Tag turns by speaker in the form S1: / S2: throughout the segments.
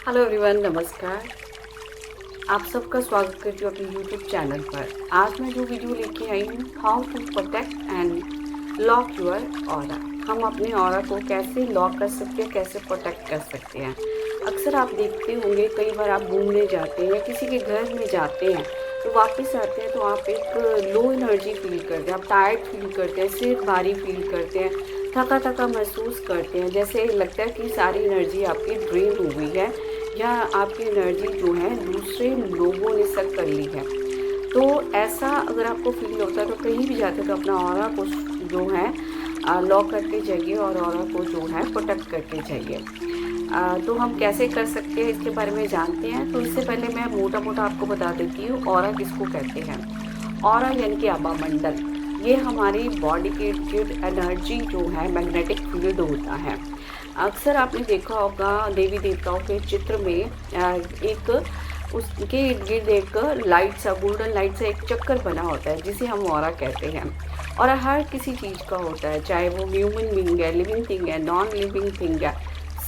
S1: Hello everyone, नमस्कार। आप सबका स्वागत करती हूँ अपने यूट्यूब चैनल पर। आज मैं जो वीडियो लेके आई हूँ, how to protect and lock your aura. हम अपने ऑरा को कैसे लॉक कर सकते हैं, कैसे प्रोटेक्ट कर सकते हैं। अक्सर आप देखते होंगे, कई बार आप घूमने जाते हैं या किसी के घर में जाते हैं तो वापस आते हैं तो आप एक लो एनर्जी फील करते हैं, आप टायर्ड फील करते हैं, सिर भारी फील करते हैं, थका थका महसूस करते हैं, जैसे लगता है कि सारी एनर्जी आपकी ड्रेन हो गई है या आपकी एनर्जी जो है दूसरे लोगों ने सक कर ली है। तो ऐसा अगर आपको फील होता है तो कहीं भी जाते तो अपना ऑरा को जो है लॉक करके जाइए और ऑरा को जो है प्रोटेक्ट करके जाइए। तो हम कैसे कर सकते हैं इसके बारे में जानते हैं। तो इससे पहले मैं मोटा मोटा आपको बता देती हूँ ऑरा किसको कहते हैं। ऑरा यानी कि आभा मंडल, ये हमारी बॉडी के इर्द एनर्जी जो है मैग्नेटिक फील्ड होता है। अक्सर आपने देखा होगा देवी देवताओं के चित्र में एक उसके इर्द गिर्द एक लाइट सा, गोल्डन लाइट सा एक चक्कर बना होता है जिसे हम ऑरा कहते हैं। और हर किसी चीज़ का होता है, चाहे वो ह्यूमन बीइंग है, लिविंग थिंग है, नॉन लिविंग थिंग है,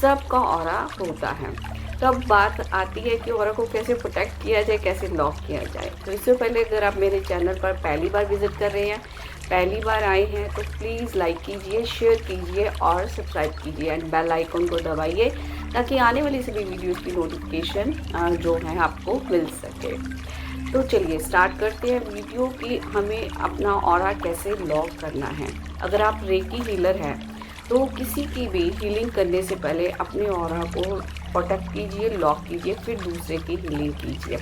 S1: सबका ऑरा होता है। तब बात आती है कि ऑरा को कैसे प्रोटेक्ट किया जाए, कैसे लॉक किया जाए। तो इससे पहले अगर आप मेरे चैनल पर पहली बार विजिट कर रहे हैं, पहली बार आए हैं, तो प्लीज़ लाइक कीजिए, शेयर कीजिए और सब्सक्राइब कीजिए एंड बेल आइकन को दबाइए ताकि आने वाली सभी वीडियोज़ की नोटिफिकेशन जो है आपको मिल सके। तो चलिए स्टार्ट करते हैं वीडियो कि हमें अपना ऑरा कैसे लॉक करना है। अगर आप रेकी हीलर हैं तो किसी की भी हीलिंग करने से पहले अपने ऑरा को प्रोटेक्ट कीजिए, लॉक कीजिए, फिर दूसरे की हीलिंग कीजिए।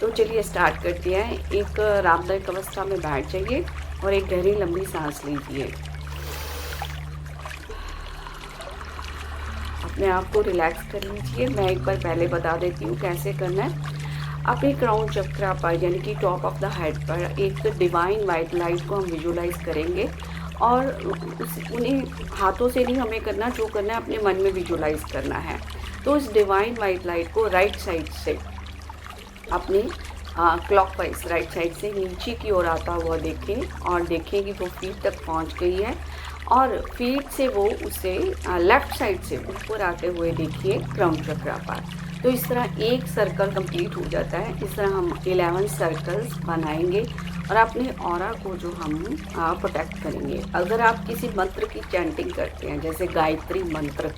S1: तो चलिए स्टार्ट करते हैं। एक आरामदायक अवस्था में बैठ जाइए और एक गहरी लंबी सांस लीजिए। अपने आप को रिलैक्स कर लीजिए। मैं एक बार पहले बता देती हूँ कैसे करना है। अपने क्राउन चक्रा पर यानी कि टॉप ऑफ द हेड पर एक डिवाइन वाइट लाइट को हम विजुलाइज करेंगे और उन्हें हाथों से नहीं हमें करना, जो करना है अपने मन में विजुलाइज करना है। तो इस डिवाइन वाइट लाइट को राइट साइड से अपने क्लॉकवाइज राइट साइड से नीचे की ओर आता हुआ देखें और देखें कि वो फीट तक पहुंच गई है और फीट से वो उसे लेफ़्ट साइड से ऊपर आते हुए देखिए क्राउन चक्रा पर। तो इस तरह एक सर्कल कंप्लीट हो जाता है। इस तरह हम 11 सर्कल्स बनाएंगे और अपने ऑरा को जो हम प्रोटेक्ट करेंगे। अगर आप किसी मंत्र की चैंटिंग करते हैं, जैसे गायत्री मंत्र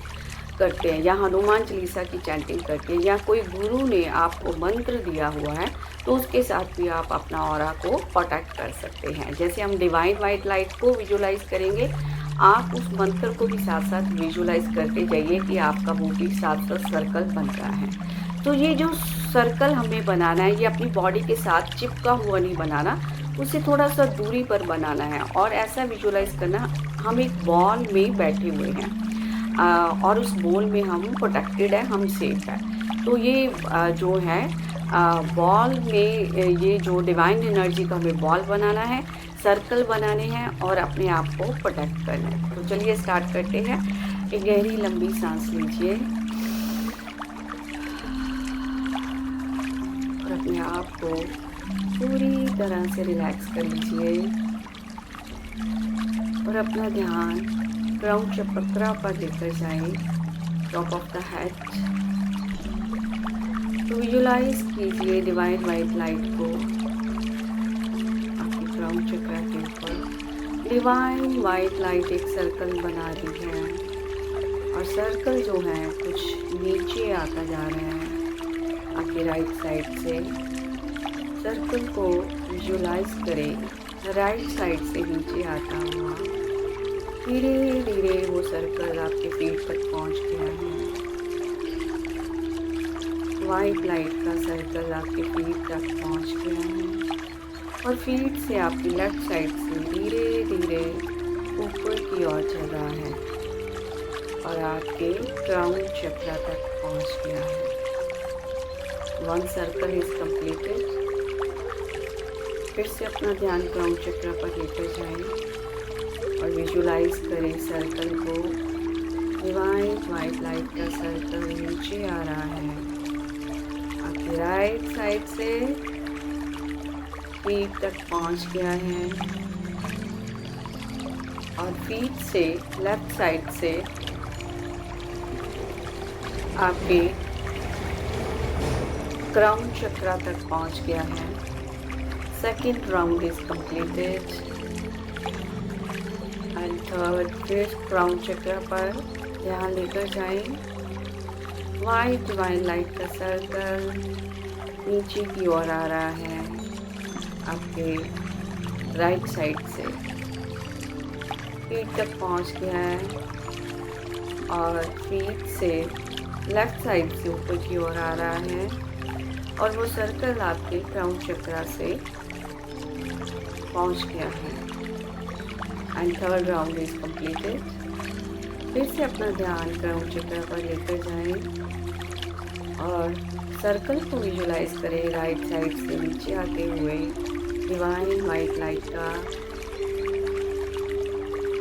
S1: करते हैं या हनुमान चालीसा की चैंटिंग करते हैं या कोई गुरु ने आपको मंत्र दिया हुआ है, तो उसके साथ भी आप अपना ऑरा को प्रोटेक्ट कर सकते हैं। जैसे हम डिवाइन वाइट लाइट को विजुलाइज करेंगे, आप उस मंत्र को भी साथ साथ विजुलाइज करते जाइए कि आपका वो भी साथ साथ सर्कल बन रहा है। तो ये जो सर्कल हमें बनाना है, ये अपनी बॉडी के साथ चिपका हुआ नहीं बनाना, उसे थोड़ा सा दूरी पर बनाना है। और ऐसा विजुलाइज करना हम एक बॉल में बैठे हुए हैं और उस बॉल में हम प्रोटेक्टेड है, हम सेफ है। तो ये जो है बॉल में ये जो डिवाइन एनर्जी का हमें बॉल बनाना है, सर्कल बनाने हैं और अपने आप को प्रोटेक्ट करना है। तो चलिए स्टार्ट करते हैं। एक गहरी लंबी सांस लीजिए और अपने आप को पूरी तरह से रिलैक्स कर लीजिए और अपना ध्यान क्राउन चक्रा पर लेकर जाएं, टॉप ऑफ द हेड। तो विजुलाइज कीजिए डिवाइन वाइट लाइट को आपके क्राउन चक्रा के ऊपर। डिवाइन वाइट लाइट एक सर्कल बना रही है और सर्कल जो है कुछ नीचे आता जा रहा है आपके राइट साइड से। सर्कल को विजुलाइज करें राइट साइड से नीचे आता हुआ। धीरे धीरे वो सर्कल आपके फीट तक पहुंच गया है। वाइट लाइट का सर्कल आपके फीट तक पहुंच गया है और फीट से आपकी लेफ्ट साइड से धीरे धीरे ऊपर की ओर चल रहा है और आपके क्राउन चक्रा तक पहुंच गया है। One circle is completed. फिर से अपना ध्यान क्राउन चक्रा पर लेकर जाएं और विजुलाइज करें सर्कल को। डिवाइन वाइट लाइट का सर्कल नीचे आ रहा है आपकी राइट साइड से फीट तक पहुंच गया है और फीट से लेफ्ट साइड से आपके क्राउन चक्रा तक पहुंच गया है। Second round is completed and third, फिर क्राउन चक्रा पर ध्यान लेकर जाएं। वाइट डिवाइन लाइट का सर्कल नीचे की ओर आ रहा है आपके राइट साइड से, फीट तक पहुंच गया है और फीट से लेफ्ट साइड से ऊपर की ओर आ रहा है और वो सर्कल आपके क्राउन चक्रा से पहुंच गया है and third round is completed. फिर से अपना ध्यान क्राउन चक्रा पर लेकर जाएं और सर्कल को विजुलाइज करें राइट साइड से नीचे आते हुए डिवाइन वाइट लाइट का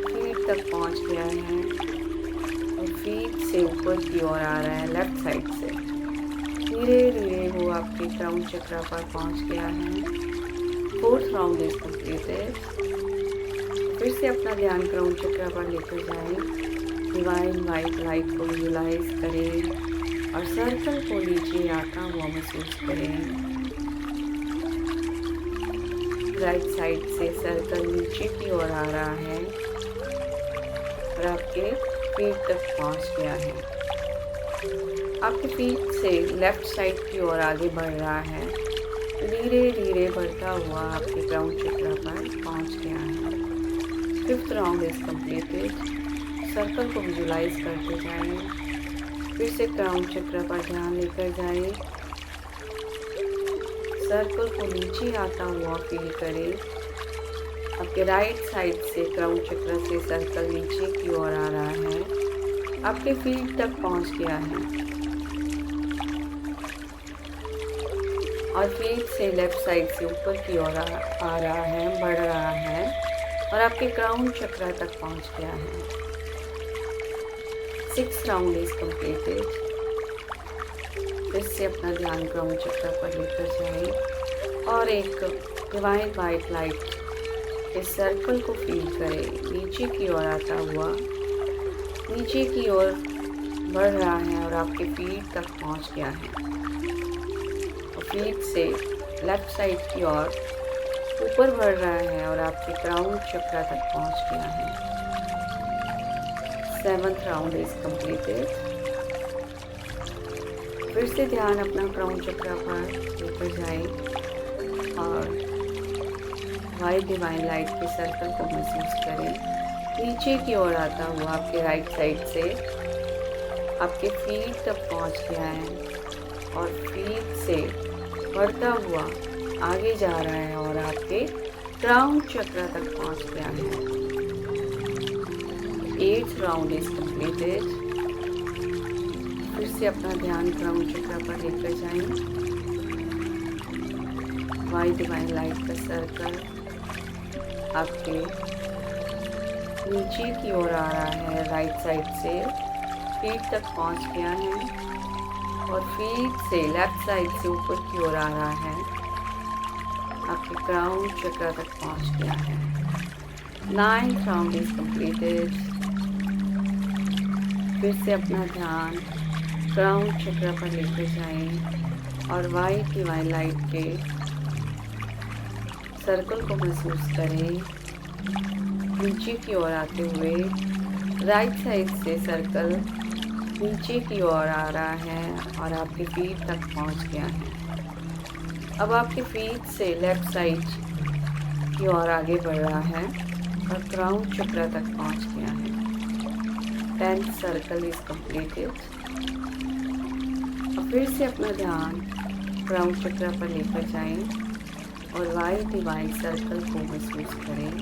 S1: फीट तक पहुंच गया है और फीट से ऊपर की ओर आ रहा है लेफ्ट साइड से। धीरे धीरे वो आपके क्राउन चक्रा पर पहुंच गया है। Fourth round is completed. फिर से अपना ध्यान क्राउन चक्रा पर लेकर जाएं। डिवाइन वाइट लाइट को विजुलाइज करें और सर्कल को नीचे आता हुआ महसूस करें। राइट साइड से सर्कल नीचे की ओर आ रहा है और आपके फीट तक पहुंच गया है। आपके फीट से लेफ्ट साइड की ओर आगे बढ़ रहा है। धीरे धीरे बढ़ता हुआ आपके क्राउन चक्रा पर पहुंच गया है। Fifth round is completed. Circle को विजुलाइज करते जाएं। फिर से क्राउन चक्र पर ध्यान लेकर जाएं। सर्कल को नीचे आता हुआ फील करें। आपके राइट साइड से क्राउन चक्र से सर्कल नीचे की ओर आ रहा है, आपके फीट तक पहुंच गया है और फीट से लेफ्ट साइड से ऊपर की ओर आ रहा है, बढ़ रहा है और आपके क्राउन चक्र तक पहुंच गया है। Six round is completed. फिर से अपना ध्यान क्राउन चक्र पर लेकर जाएं और एक डिवाइन वाइट लाइट इस सर्कल को फील करें। नीचे की ओर आता हुआ नीचे की ओर बढ़ रहा है और आपके फीट तक पहुंच गया है और फीट से लेफ्ट साइड की ओर ऊपर बढ़ रहा है और आपके क्राउन चक्र तक पहुंच गया है। Seventh round is completed. फिर से ध्यान अपना क्राउन चक्र पर लेकर जाएं और वाइट डिवाइन लाइट के सर्कल को महसूस करें। नीचे की ओर आता हुआ आपके राइट साइड से आपके फीट तक पहुंच गया है और फीट से बढ़ता हुआ आगे जा रहा है और आपके क्राउन चक्र तक पहुंच गया है। Eighth round is completed. फिर से अपना ध्यान क्राउन चक्र पर लेकर जाएं। वाइट डिवाइन लाइट का सर्कल आपके नीचे की ओर आ रहा है, राइट साइड से फीट तक पहुंच गया है और फीट से लेफ्ट साइड से ऊपर की ओर आ रहा है, आपके क्राउन चक्र तक पहुंच गया है। Ninth round is completed. फिर से अपना ध्यान क्राउन चक्र पर लेकर जाएं और वाइट डिवाइन लाइट के सर्कल को महसूस करें। नीचे की ओर आते हुए राइट साइड से सर्कल नीचे की ओर आ रहा है और आपके फीट तक पहुंच गया है। अब आपके फीट से लेफ्ट साइड की ओर आगे बढ़ रहा है और क्राउन चक्र तक पहुंच गया है। 10th circle is completed. और फिर से अपना ध्यान क्राउन चक्र पर लेकर जाएं और वाइट डिवाइन सर्कल को महसूस करें।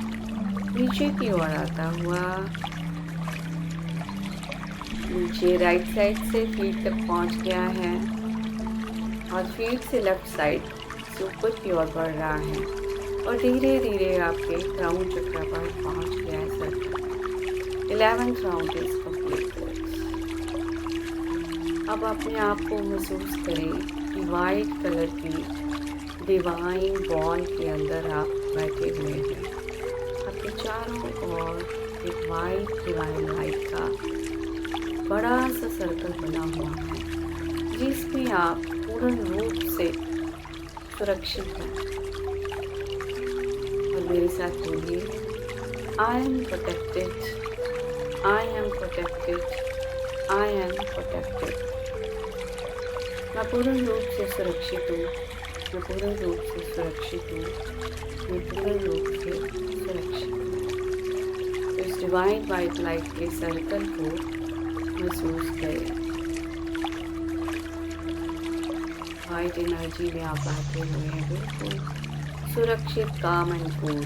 S1: नीचे की ओर आता हुआ नीचे राइट साइड से फीट तक पहुंच गया है और फीट से लेफ्ट साइड से ऊपर की ओर बढ़ रहा है और धीरे धीरे आपके क्राउन चक्र पर पहुंच गया है circle. 11th round is completed. अब अपने आप को महसूस करें कि वाइट कलर की डिवाइन बॉल के अंदर आप बैठे हुए हैं। आपके चारों ओर एक वाइट डिवाइन लाइट का बड़ा सा सर्कल बना हुआ है। जिसमें आप पूर्ण रूप से सुरक्षित हैं। और मेरे साथ बोलिए, I am protected, I am protected, I am protected. मैं पूर्ण रूप से सुरक्षित हूँ, मैं पूर्ण रूप से सुरक्षित हूँ, मैं पूर्ण रूप से सुरक्षित हूँ। इस डिवाइन वाइट लाइट के सर्कल को महसूस करें। वाइट एनर्जी में आप आते हुए हैं बिल्कुल सुरक्षित, काम एंड कूल।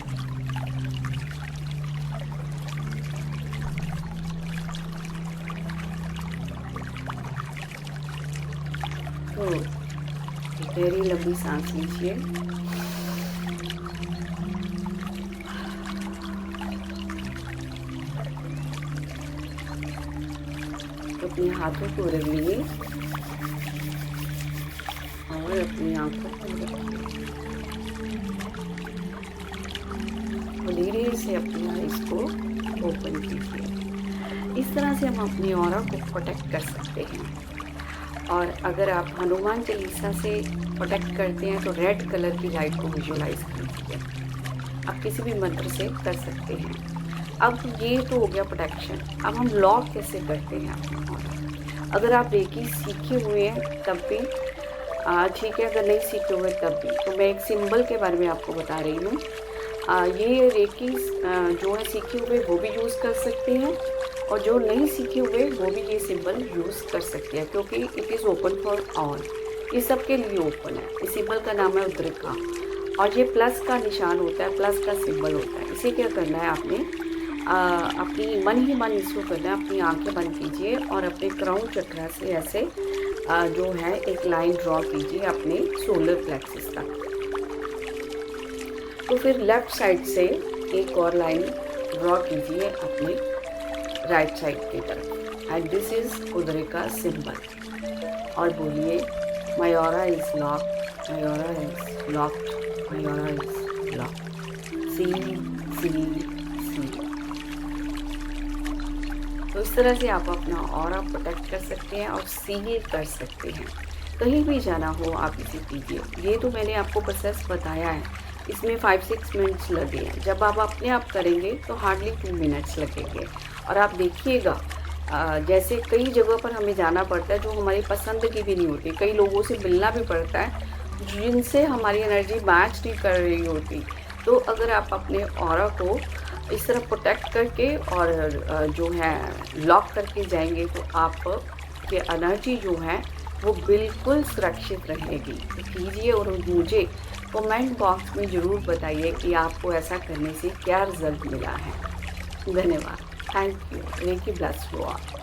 S1: तो गहरी लंबी सांस लीजिए। अपने हाथों को रगड़िए और अपनी आंखों को रखिए। धीरे से अपनी आईज को ओपन कीजिए। इस तरह से हम अपनी ऑरा को प्रोटेक्ट कर सकते हैं। और अगर आप हनुमान चालीसा से प्रोटेक्ट करते हैं तो रेड कलर की लाइट को विजुलाइज कीजिए। आप किसी भी मंत्र से कर सकते हैं। अब ये तो हो गया प्रोटेक्शन। अब हम लॉक कैसे करते हैं अपना ऑरा। अगर आप रेकी सीखे हुए हैं तब भी ठीक है, अगर नहीं सीखे हुए तब भी, तो मैं एक सिंबल के बारे में आपको बता रही हूँ। ये रेकी जो है सीखे हुए वो भी यूज़ कर सकते हैं, और जो नहीं सीखे हुए वो भी ये सिंबल यूज़ कर सकते हैं, क्योंकि it is open for all. ये सबके लिए ओपन है। इस सिंबल का नाम है उद्रिका, और ये प्लस का निशान होता है, प्लस का सिंबल होता है। इसे क्या करना है आपने, अपनी मन ही मन इसको करना है। अपनी आंखें बंद कीजिए और अपने क्राउन चक्रा से ऐसे जो है एक लाइन ड्रॉ कीजिए अपने सोलर प्लेक्सिस तक। तो फिर लेफ़्ट साइड से एक और लाइन ड्रॉ कीजिए अपने राइट साइड की तरफ, एंड दिस इज उद्रिका सिंबल। और बोलिए, my aura is locked, my aura is locked, my aura is locked. See see see. तो इस तरह से आप अपना ऑरा प्रोटेक्ट कर सकते हैं और सील कर सकते हैं। कहीं भी जाना हो आप इसे कीजिए। ये तो मैंने आपको प्रोसेस बताया है, इसमें 5-6 मिनट्स लगे हैं। जब आप अपने आप करेंगे तो हार्डली 2 मिनट्स लगेंगे। और आप देखिएगा, जैसे कई जगह पर हमें जाना पड़ता है जो हमारी पसंद की भी नहीं होती। कई लोगों से मिलना भी पड़ता है जिनसे हमारी एनर्जी मैच नहीं कर रही होती। तो अगर आप अपने ऑरा को इस तरह प्रोटेक्ट करके और जो है लॉक करके जाएंगे तो आप की एनर्जी जो है वो बिल्कुल सुरक्षित रहेगी। तो कीजिए और मुझे कमेंट बॉक्स में ज़रूर बताइए कि आपको ऐसा करने से क्या रिजल्ट मिला है। धन्यवाद। Thank you. Reiki bless you all.